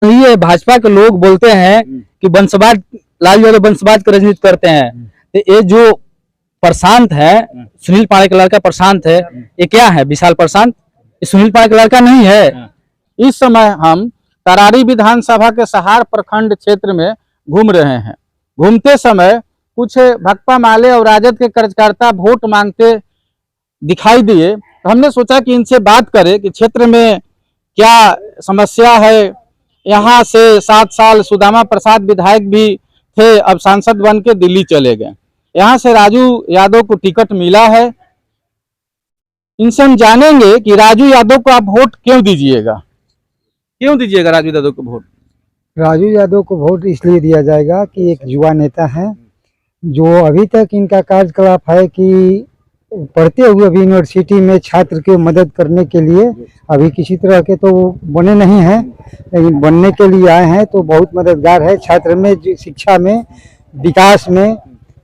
तो ये भाजपा के लोग बोलते हैं कि वंशवाद, लालू यादव वंशवाद की राजनीति करते हैं। तो ये जो प्रशांत है, सुनील पांडे का लड़का प्रशांत है, ये क्या है? विशाल प्रशांत ये सुनील पांडे का लड़का नहीं है। इस समय हम तरारी विधानसभा के सहार प्रखंड क्षेत्र में घूम रहे हैं। घूमते समय कुछ भाकपा माले और राजद के कार्यकर्ता वोट मांगते दिखाई दिए, तो हमने सोचा कि इनसे बात करें कि क्षेत्र में क्या समस्या है। यहाँ से 7 साल सुदामा प्रसाद विधायक भी थे, अब सांसद बन के दिल्ली चले गए। यहाँ से राजू यादव को टिकट मिला है। इनसे हम जानेंगे कि राजू यादव को आप वोट क्यों दीजिएगा, क्यों दीजिएगा राजू यादव को वोट? राजू यादव को वोट इसलिए दिया जाएगा कि एक युवा नेता है, जो अभी तक इनका कार्यकलाप है कि पढ़ते हुए अभी यूनिवर्सिटी में छात्र की मदद करने के लिए अभी किसी तरह के तो बने नहीं हैं, लेकिन बनने के लिए आए हैं। तो बहुत मददगार है छात्र में, शिक्षा में, विकास में,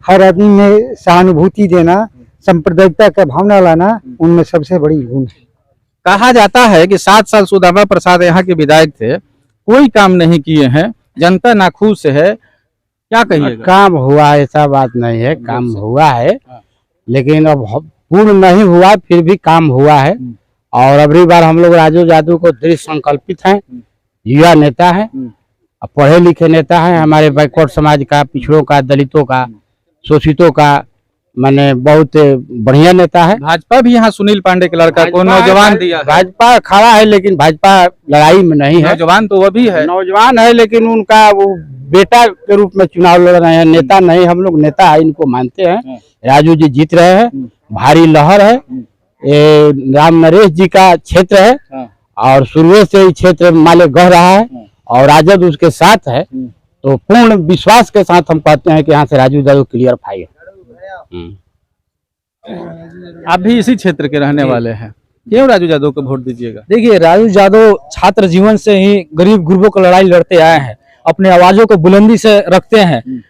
हर आदमी में सहानुभूति देना, सांप्रदायिकता का भावना लाना उनमें सबसे बड़ी गुण है। कहा जाता है कि 7 साल सुदामा प्रसाद यहाँ के विधायक थे, कोई काम नहीं किए हैं, जनता नाखुश है, क्या कहिएगा? काम हुआ ऐसा बात नहीं है, काम हुआ है लेकिन अब पूर्ण नहीं हुआ, फिर भी काम हुआ है। और अगली बार हम लोग राजू यादव को दृढ़ संकल्पित हैं। युवा नेता है, पढ़े लिखे नेता है, हमारे बैकवर्ड समाज का, पिछड़ों का, दलितों का, शोषितों का माने बहुत बढ़िया नेता है। भाजपा भी यहाँ सुनील पांडे के लड़का को नौजवान दिया है। भाजपा खड़ा है लेकिन भाजपा लड़ाई में नहीं है। नौजवान तो वो भी है, नौजवान है लेकिन उनका वो बेटा के रूप में चुनाव लड़ रहे हैं, नेता नहीं। हम लोग नेता है, इनको मानते हैं। राजू जी जीत रहे हैं, भारी लहर है। ये राम नरेश जी का क्षेत्र है और शुरू से ही क्षेत्र माले गह रहा है और राजद उसके साथ है। तो पूर्ण विश्वास के साथ हम कहते हैं कि यहाँ से राजू यादव क्लियर फाइट। आप भी इसी क्षेत्र के रहने वाले हैं, क्यों राजू यादव को वोट दीजिएगा? देखिए, राजू यादव छात्र जीवन से ही गरीब गुरबों को लड़ाई लड़ते आए हैं, अपने आवाजों को बुलंदी से रखते हैं।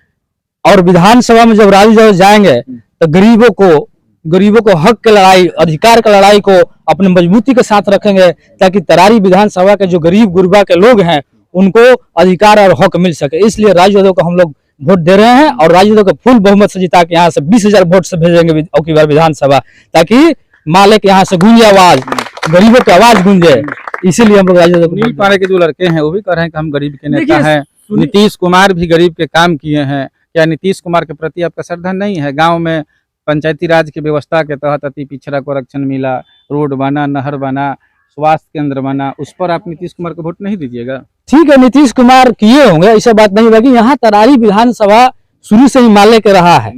और विधानसभा में जब राजू यादव जाएंगे तो गरीबों को हक के लड़ाई, अधिकार की लड़ाई को अपने मजबूती के साथ रखेंगे, ताकि तरारी विधानसभा के जो गरीब गुरबा के लोग हैं उनको अधिकार और हक मिल सके। इसलिए राजू यादव को हम लोग वोट दे रहे हैं और राजू यादव को फुल बहुमत से जिता के यहाँ से 20,000 वोट से भेजेंगे अब की बार विधानसभा, ताकि मालिक यहाँ से गूंजे आवाज, गरीबों की आवाज गूंजे। इसीलिए हम लोग राजू यादव सुनील पांडे के जो लड़के हैं वो भी कह रहे हैं कि हम गरीब के नेता हैं। नीतीश कुमार भी गरीब के काम किए हैं। क्या नीतीश कुमार के प्रति आपका श्रद्धा नहीं है? गाँव में पंचायती राज की व्यवस्था के तहत अति पिछड़ा को आरक्षण मिला, रोड बना, नहर बना, स्वास्थ्य केंद्र बना, उस पर आप नीतीश कुमार को वोट नहीं दीजिएगा? ठीक है, नीतीश कुमार किए होंगे, ऐसा बात नहीं होगी। यहाँ तरारी विधानसभा शुरू से ही माले के रहा है,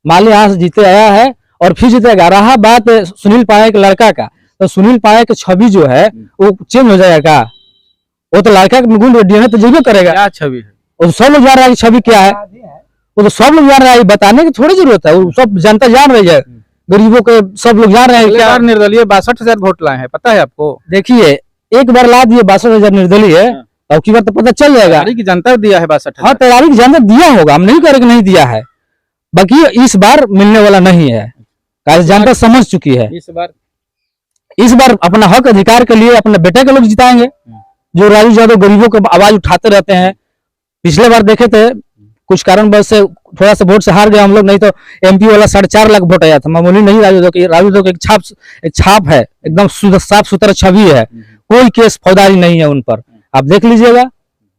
माले यहाँ से जीते आया है और फिर जीतेगा। रहा बात सुनील पांडे के लड़का का, तो सुनील पांडे की छवि जो है वो चेंज हो जाएगा। वो तो लड़का के गुण डीएनए तो जरूर करेगा। क्या छवि है? वो सब लोग जान रहा है छवि क्या है, वो तो सब लोग जान रहा है, बताने की थोड़ी जरूरत है, वो सब जनता जान रही है, गरीबों के सब लोग जान रहे हैं। क्या निर्दलीय 62,000 वोट लाए हैं, पता है आपको? देखिए, एक बार ला दिए 62,000 निर्दलीय है, अब की बार तो पता चल जाएगा। तरारी की जनता दिया है 62,000। हाँ, तैयारी की जनता दिया होगा, हम नहीं कह रहे कि नहीं दिया है, बाकी इस बार मिलने वाला नहीं है, जनता समझ चुकी है। इस बार अपना हक अधिकार के लिए अपने बेटे के लोग जिताएंगे, जो राजू यादव गरीबों को आवाज उठाते रहते हैं। पिछले बार देखे थे, कुछ कारणवश से थोड़ा सा वोट से हार गए हम लोग, नहीं तो एमपी वाला 4.5 लाख वोट आया था। मामूली नहीं राजू यादव की, राजू यादव की एक छाप है, एकदम साफ सुथरा छवि है, कोई केस फौजदारी नहीं है उन पर, आप देख लीजिएगा।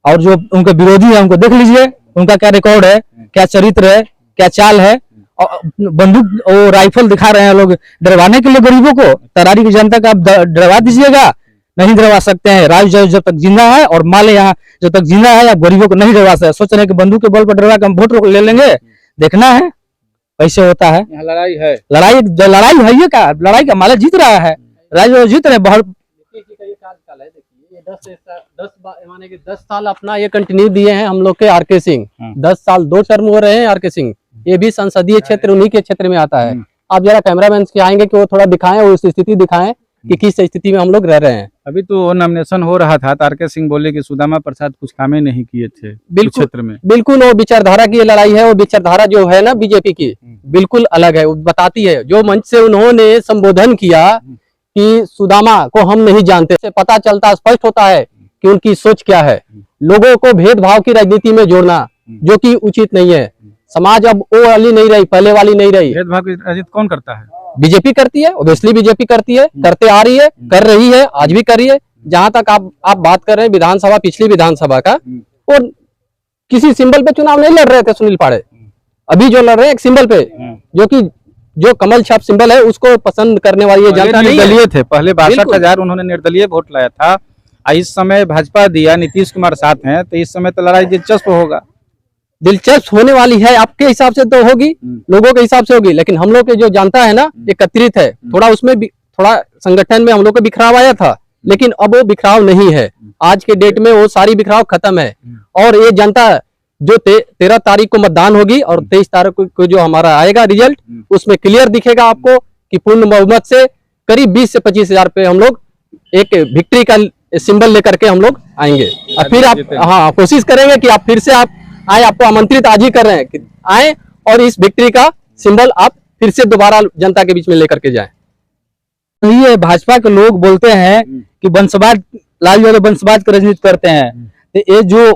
और जो उनके विरोधी है उनको देख लीजिए, उनका क्या रिकॉर्ड है, क्या चरित्र है, क्या चाल है। और बंदूक और राइफल दिखा रहे हैं लोग डरवाने के लिए गरीबों को। तरारी की जनता का आप डरवा दीजिएगा, नहीं डरवा सकते हैं। राजू यादव जब तक जिंदा है और माले यहाँ जब तक जिंदा है, आप गरीबों को नहीं डरवा सकते। सोच रहे हैं कि बंदूक के बल पर डरवा के हम वोट ले लेंगे, देखना है कैसे होता है। लड़ाई है, लड़ाई है, ये क्या लड़ाई का माले जीत रहा है, राजू यादव जीत रहे बहुत। 10 साल अपना ये कंटिन्यू दिए हैं हम लोग के आरके सिंह। 10 साल 2 टर्म हो रहे हैं आरके सिंह, ये भी संसदीय क्षेत्र उन्हीं के क्षेत्र में आता है। आप जरा कैमरामैन के आएंगे कि वो थोड़ा दिखाएं, वो स्थिति दिखाएं कि किस स्थिति में हम लोग रह रहे हैं। अभी तो नॉमिनेशन हो रहा था, आरके सिंह बोले कि सुदामा प्रसाद कुछ कामें नहीं किए थे क्षेत्र में। बिल्कुल, वो विचारधारा की लड़ाई है, वो विचारधारा जो है ना बीजेपी की बिल्कुल अलग है। वो बताती है, जो मंच से उन्होंने संबोधन किया कि सुदामा को हम नहीं जानते, से पता चलता, स्पष्ट होता है कि उनकी सोच क्या है। लोगों को भेदभाव की राजनीति में जोड़ना जो कि उचित नहीं है। समाज अब वो वाली नहीं रही, पहले वाली नहीं रही। भेदभाव की राजनीति कौन करता है? बीजेपी करती है, ओबियसली बीजेपी करती है, करते आ रही है, कर रही है, आज भी कर रही है। जहां तक आप बात कर रहे हैं विधानसभा, पिछली विधानसभा का, और किसी सिंबल पे चुनाव नहीं लड़ रहे थे सुनील पाड़े। अभी जो लड़ रहे हैं एक सिंबल पे, जो कि जो कमल छाप सिंबल है उसको पसंद करने वाली ये जनता नहीं है। निर्दलीय थे पहले, बिल्कुल। 62,000 उन्होंने निर्दलीय वोट लाया था। इस समय भाजपा दिया, नीतीश कुमार साथ हैं, तो इस समय तो लड़ाई दिलचस्प होगा। दिलचस्प होने वाली है, आपके हिसाब से तो होगी, लोगों के हिसाब से होगी, लेकिन हम लोग के जो जनता है ना एकत्रित है, थोड़ा उसमें थोड़ा संगठन में हम लोग को बिखराव आया था, लेकिन अब वो बिखराव नहीं है। आज के डेट में वो सारी बिखराव खत्म है। और ये जनता जो 13 तारीख को मतदान होगी और 23 तारीख को जो हमारा आएगा रिजल्ट, उसमें क्लियर दिखेगा आपको कि पूर्ण बहुमत से करीब 20 से 25,000 पे हम लोग एक विक्ट्री का सिंबल लेकर के हम लोग आएंगे। और फिर आप कोशिश करेंगे कि आप फिर से आप आए, आपको आमंत्रित आज ही कर रहे हैं कि आए और इस विक्ट्री का सिंबल आप फिर से दोबारा जनता के बीच में लेकर के जाएं। ये भाजपा के लोग बोलते हैं कि वंशवाद, लालू यादव वंशवाद की राजनीति करते हैं। तो ये जो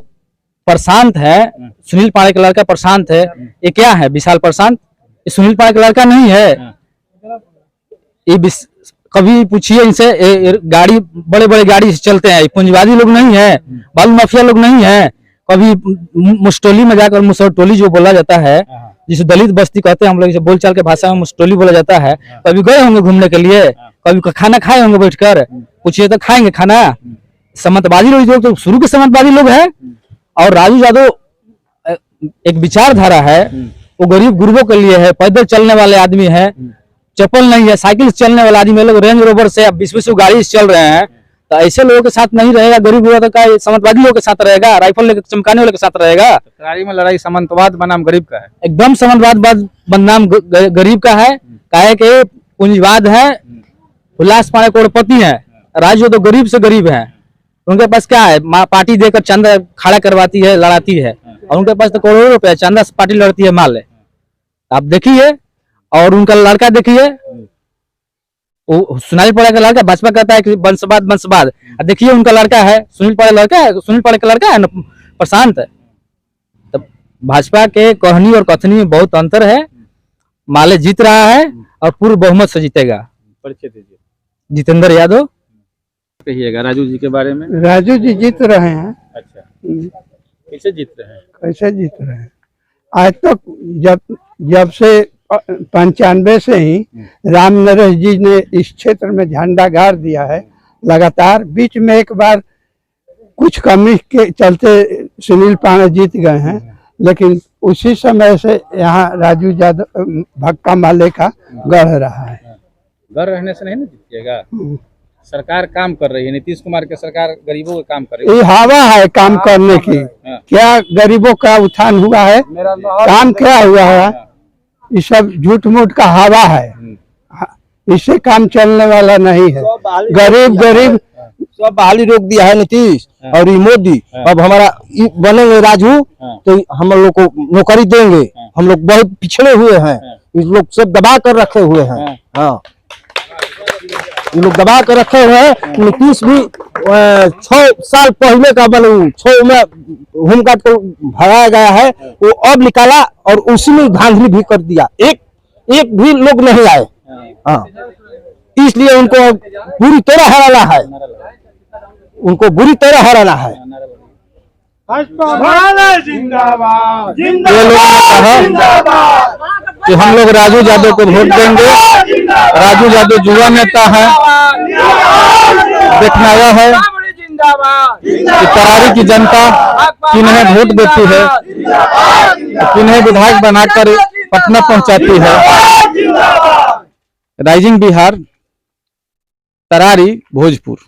प्रशांत है, सुनील पाड़े का लड़का प्रशांत है, ये क्या है? विशाल प्रशांत, ये सुनील पाड़े का लड़का नहीं है। ये कभी पूछिए इनसे, गाड़ी बड़े बड़े गाड़ी से चलते हैं, पूंजीवादी लोग नहीं है, बालू माफिया लोग नहीं है। कभी मुस्टोली में जाकर, मुसटोली जो बोला जाता है, जिसे दलित बस्ती कहते हैं हम लोग, बोलचाल के भाषा में मुस्टोली बोला जाता है। कभी गए होंगे घूमने के लिए, कभी खाना खाए होंगे बैठकर, पूछिए तो खाएंगे खाना। समन्तवादी लोग तो शुरू के समन्तवादी लोग हैं। और राजू यादव एक विचारधारा है, वो गरीब गुरबों के लिए है, पैदल चलने वाले आदमी है, चप्पल नहीं है, साइकिल से चलने वाला आदमी। लोग रेंज रोवर से 20-20 गाड़ी से चल रहे हैं, तो ऐसे लोगों के साथ नहीं रहेगा। गरीब गुरबा का समन्तवादी लोगों के साथ रहेगा, राइफल लेकर चमकाने वाले के साथ रहेगा। करारी में लड़ाई समन्तवाद बनाम गरीब का है, एकदम समन्तवाद बदनाम गरीब का है। काहे के पूंजीवाद है, उल्लास पाड़े करोड़पति है, राजू तो गरीब से गरीब है। उनके पास क्या है? पार्टी देकर चंदा खड़ा करवाती है, लड़ाती है, और उनके पास तो करोड़ों रुपए चंदा से पार्टी लड़ती है, मान ले। आप देखिए, और उनका लड़का देखिए, वो सुनील पाड़े का लड़का भाजपा कहता है कि वंशवाद वंशवाद। देखिए उनका लड़का है, सुनील पाड़े लड़का है, सुनील पाड़े का लड़का है ना प्रशांत है। तो भाजपा के कहनी और कथनी में बहुत अंतर है। माले जीत रहा है और पूर्ण बहुमत से जीतेगा। परिचय दीजिए। जितेंद्र यादव। कहिएगा राजू जी के बारे में। राजू जी जीत रहे हैं। अच्छा, कैसे जीत रहे हैं? कैसे जीत रहे हैं? आज तक जब से 95 से ही राम नरेश जी ने इस क्षेत्र में झंडा गाड़ दिया है लगातार। बीच में एक बार कुछ कमी के चलते सुनील पाड़े जीत गए हैं, लेकिन उसी समय से यहाँ राजू यादव भक्का माले का गढ़ रहा है। गढ़ रहने से नहीं ना जीतिएगा। सरकार काम कर रही है, नीतीश कुमार की सरकार गरीबों का काम कर रही है। ये हवा है काम करने की। क्या गरीबों का उत्थान हुआ है? काम क्या हुआ है? ये सब झूठ मूठ का हवा है, इससे काम चलने वाला नहीं है। गरीब सब बहाली रोक दिया है नीतीश और ये मोदी। अब हमारा बनेंगे राजू तो हम लोग को नौकरी देंगे। हम लोग बहुत पिछड़े हुए हैं, इस लोग सब दबा कर रखे हुए हैं। हाँ, ये लोग दबा कर रखे हुए हैं। नीतीश भी 6 साल पहले का बनू 6 में होमगार्ड को भगाया गया है, वो अब निकाला और उसी में धांधली भी कर दिया। एक भी लोग नहीं आए। हाँ, इसलिए उनको बुरी तरह हराना है, उनको बुरी तरह हराना है। ये लोग कहा कि हम लोग राजू यादव को वोट देंगे। राजू यादव युवा नेता है, दिखनाया है कि करारी की जनता किन्हें वोट देती है, किन्हें विधायक बनाकर पटना पहुंचाती है। राइजिंग बिहार, करारी, भोजपुर।